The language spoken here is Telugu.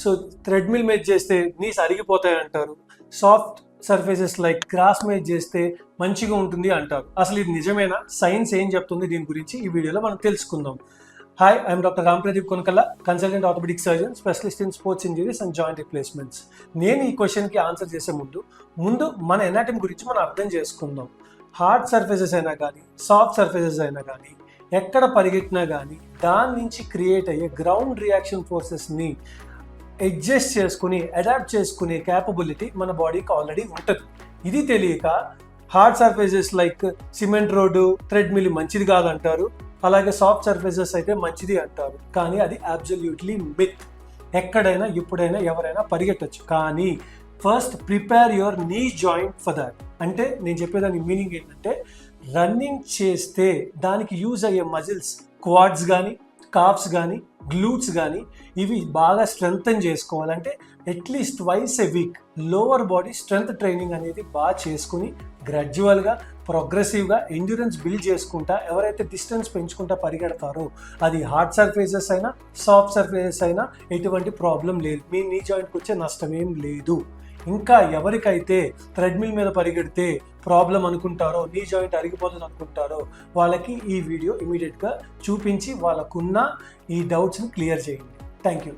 సో థ్రెడ్మిల్ మీద చేస్తే నీస్ అరిగిపోతాయి అంటారు, సాఫ్ట్ సర్ఫేసెస్ లైక్ గ్రాస్ మీద చేస్తే మంచిగా ఉంటుంది అంటారు. అసలు ఇది నిజమేనా? సైన్స్ ఏం చెప్తుంది దీని గురించి ఈ వీడియోలో మనం తెలుసుకుందాం. Hi, I'm doctor Ram Pradeep Konakalla, consultant orthopaedic surgeon, specialist in sports injuries and joint replacements. నేను ఈ క్వశ్చన్కి ఆన్సర్ చేసే ముందు మన ఎనాటమీ గురించి మనం అర్థం చేసుకుందాం. హార్డ్ సర్ఫేసెస్ అయినా కానీ, సాఫ్ట్ సర్ఫేసెస్ అయినా కానీ, ఎక్కడ పరిగెట్టినా కానీ దాని నుంచి క్రియేట్ అయ్యే గ్రౌండ్ రియాక్షన్ ఫోర్సెస్ని అడ్జస్ట్ చేసుకుని అడాప్ట్ చేసుకునే క్యాపబిలిటీ మన బాడీకి ఆల్రెడీ ఉంటుంది. ఇది తెలియక hard surfaces like cement road, treadmill మంచిది కాదంటారు, అలాగే సాఫ్ట్ సర్ఫేసెస్ అయితే మంచిది అంటారు. కానీ అది అబ్సల్యూట్లీ మిత్. ఎక్కడైనా ఎప్పుడైనా ఎవరైనా పరిగెట్టచ్చు, కానీ first prepare your knee joint for that. అంటే నేను చెప్పేదాని మీనింగ్ ఏంటంటే, రన్నింగ్ చేస్తే దానికి యూజ్ అయ్యే మజిల్స్, క్వాడ్స్ కానీ, కాఫ్స్ కానీ, గ్లూట్స్ కానీ, ఇవి బాగా స్ట్రెంగ్తన్ చేసుకోవాలంటే at least twice a week lower body strength training అనేది బాగా చేసుకుని గ్రాడ్యువల్గా ప్రోగ్రెసివ్గా ఎండ్యూరెన్స్ బిల్డ్ చేసుకుంటా ఎవరైతే డిస్టెన్స్ పెంచుకుంటా పరిగెడతారో, అది హార్డ్ సర్ఫేసెస్ అయినా సాఫ్ట్ సర్ఫేసెస్ అయినా ఎటువంటి ప్రాబ్లం లేదు, మీ నీ జాయింట్కి వచ్చే నష్టమేం లేదు. ఇంకా ఎవరికైతే థ్రెడ్మిల్ మీద పరిగెడితే ప్రాబ్లం అనుకుంటారో, నీ జాయింట్ అరిగిపోతుంది అనుకుంటారో, వాళ్ళకి ఈ వీడియో ఇమీడియట్గా చూపించి వాళ్ళకున్న ఈ డౌట్స్ని క్లియర్ చేయండి. Thank you.